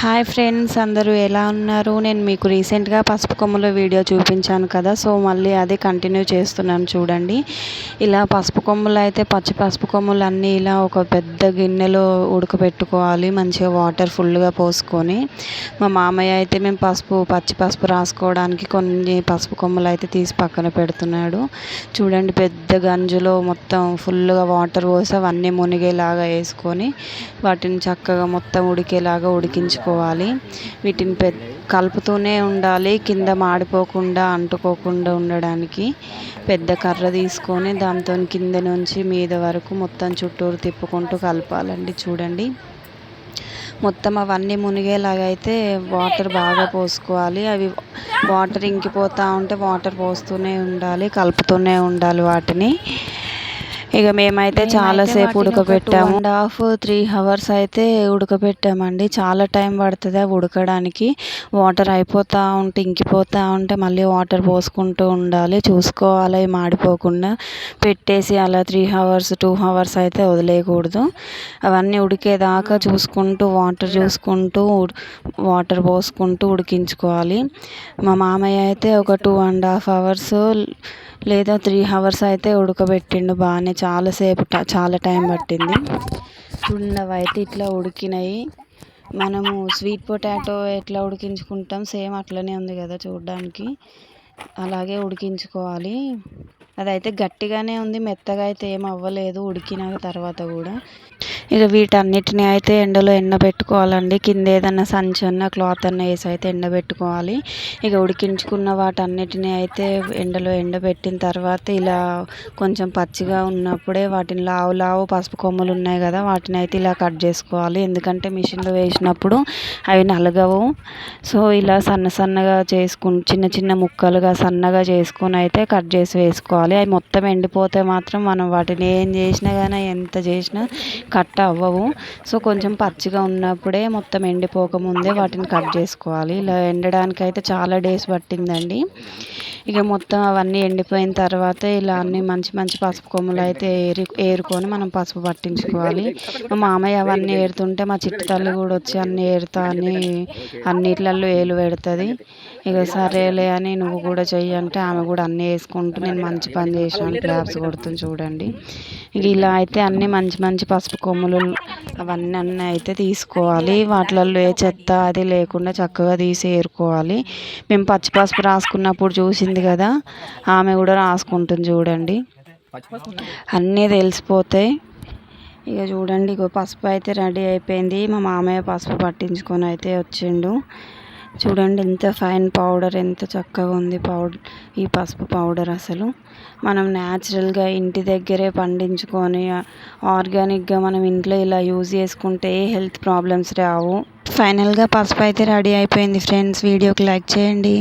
Hi friends, అందరూ ఎలా ఉన్నారు? నేను మీకు రీసెంట్గా పసుపు కొమ్ముల వీడియో చూపించాను కదా, సో మళ్ళీ అదే కంటిన్యూ చేస్తున్నాను చూడండి. ఇలా పసుపు కొమ్ములు అయితే పచ్చి పసుపు కొమ్ములు అన్నీ ఇలా ఒక పెద్ద గిన్నెలో ఉడకబెట్టుకోవాలి, మంచిగా వాటర్ ఫుల్గా పోసుకొని. మా మామయ్య అయితే మేము పచ్చి పసుపు రాసుకోవడానికి కొన్ని పసుపు కొమ్ములు అయితే తీసి పక్కన పెడుతున్నాడు. చూడండి, పెద్ద గంజులో మొత్తం ఫుల్గా వాటర్ పోసి అవన్నీ మునిగేలాగా వేసుకొని వాటిని చక్కగా మొత్తం ఉడికేలాగా ఉడికించుకోవాలి. వీటిని కలుపుతూనే ఉండాలి, కింద మాడిపోకుండా అంటుకోకుండా ఉండడానికి. పెద్ద కర్ర తీసుకొని దాంతో కింద నుంచి మీద వరకు మొత్తం చుట్టూరు తిప్పుకుంటూ కలపాలండి. చూడండి, మొత్తం అవన్నీ మునిగేలాగా అయితే వాటర్ బాగా పోసుకోవాలి. అవి వాటర్ ఇంకిపోతూ ఉంటే వాటర్ పోస్తూనే ఉండాలి, కలుపుతూనే ఉండాలి వాటిని. ఇక మేమైతే చాలాసేపు ఉడకబెట్టాము. 2.5-3 hours అయితే ఉడకబెట్టామండి. చాలా టైం పడుతుంది అవి ఉడకడానికి. వాటర్ అయిపోతూ ఉంటే ఇంకిపోతూ ఉంటే మళ్ళీ వాటర్ పోసుకుంటూ ఉండాలి, చూసుకోవాలి మాడిపోకుండా. పెట్టేసి అలా 3 hours 2 hours అయితే వదిలేయకూడదు. అవన్నీ ఉడికేదాకా చూసుకుంటూ వాటర్ పోసుకుంటూ ఉడికించుకోవాలి. మా మామయ్య అయితే ఒక 2.5 hours లేదా 3 hours అయితే ఉడకబెట్టిండు బాగానే. చాలా టైం పట్టింది. చూడండి, అవి అయితే ఇట్లా ఉడికినాయి. మనము స్వీట్ పొటాటో ఎట్లా ఉడికించుకుంటాం సేమ్ అట్లనే ఉంది కదా చూడడానికి. అలాగే ఉడికించుకోవాలి. అదైతే గట్టిగానే ఉంది, మెత్తగా అయితే ఏం అవ్వలేదు ఉడికిన తర్వాత కూడా. ఇక వీటన్నిటిని అయితే ఎండలో ఎండబెట్టుకోవాలండి. కింద ఏదన్నా సంచి అన్న క్లాత్ అన్న వేసి అయితే ఎండబెట్టుకోవాలి. ఇక ఉడికించుకున్న వాటన్నిటిని అయితే ఎండలో ఎండబెట్టిన తర్వాత ఇలా కొంచెం పచ్చిగా ఉన్నప్పుడే వాటిని లావు పసుపు కొమ్ములు ఉన్నాయి కదా, వాటిని అయితే ఇలా కట్ చేసుకోవాలి. ఎందుకంటే మిషన్లో వేసినప్పుడు అవి నలగవు. సో ఇలా సన్నగా చిన్న చిన్న ముక్కలుగా సన్నగా చేసుకొని అయితే కట్ చేసి వేసుకోవాలి. అవి మొత్తం ఎండిపోతే మాత్రం మనం వాటిని ఏం చేసినా కానీ ఎంత చేసినా కట్ అవ్వవు. సో కొంచెం పచ్చిగా ఉన్నప్పుడే మొత్తం ఎండిపోకముందే వాటిని కట్ చేసుకోవాలి. ఇలా ఎండడానికి అయితే చాలా డేస్ పట్టిందండి. ఇక మొత్తం అవన్నీ ఎండిపోయిన తర్వాత ఇలా అన్ని మంచి పసుపు కొమ్ములు అయితే ఏరుకొని మనం పసుపు పట్టించుకోవాలి. మా మామయ్య అవన్నీ ఏరుతుంటే మా చిట్టి తల్లి కూడా వచ్చి అన్నీ ఏరుతా అని అన్నిట్లలో ఏలు పెడుతుంది. ఇక సరేలే అని నువ్వు కూడా చెయ్యి అంటే ఆమె కూడా అన్నీ వేసుకుంటూ నేను మంచి పని చేసాను క్లాప్స్ కొడుతుంది చూడండి. ఇక ఇలా అయితే అన్నీ మంచి పసుపు కొమ్ములు అవన్నీ అయితే తీసుకోవాలి. వాటిలలో ఏ చెత్త అది లేకుండా చక్కగా తీసి ఏరుకోవాలి. మేము పచ్చి పసుపు రాసుకున్నప్పుడు చూసింది కదా, ఆమె కూడా రాసుకుంటుంది చూడండి, అన్నీ తెలిసిపోతాయి. ఇక చూడండి, ఇక పసుపు అయితే రెడీ అయిపోయింది. మా మామయ్య పసుపు పట్టించుకొని అయితే వచ్చిండు. చూడండి ఎంత ఫైన్ పౌడర్, ఎంత చక్కగా ఉంది ఈ పసుపు పౌడర్. అసలు మనం న్యాచురల్గా ఇంటి దగ్గరే పండించుకొని ఆర్గానిక్గా మనం ఇంట్లో ఇలా యూజ్ చేసుకుంటే హెల్త్ ప్రాబ్లమ్స్ రావు. ఫైనల్గా పసుపు అయితే రెడీ అయిపోయింది ఫ్రెండ్స్. వీడియోకి లైక్ చేయండి.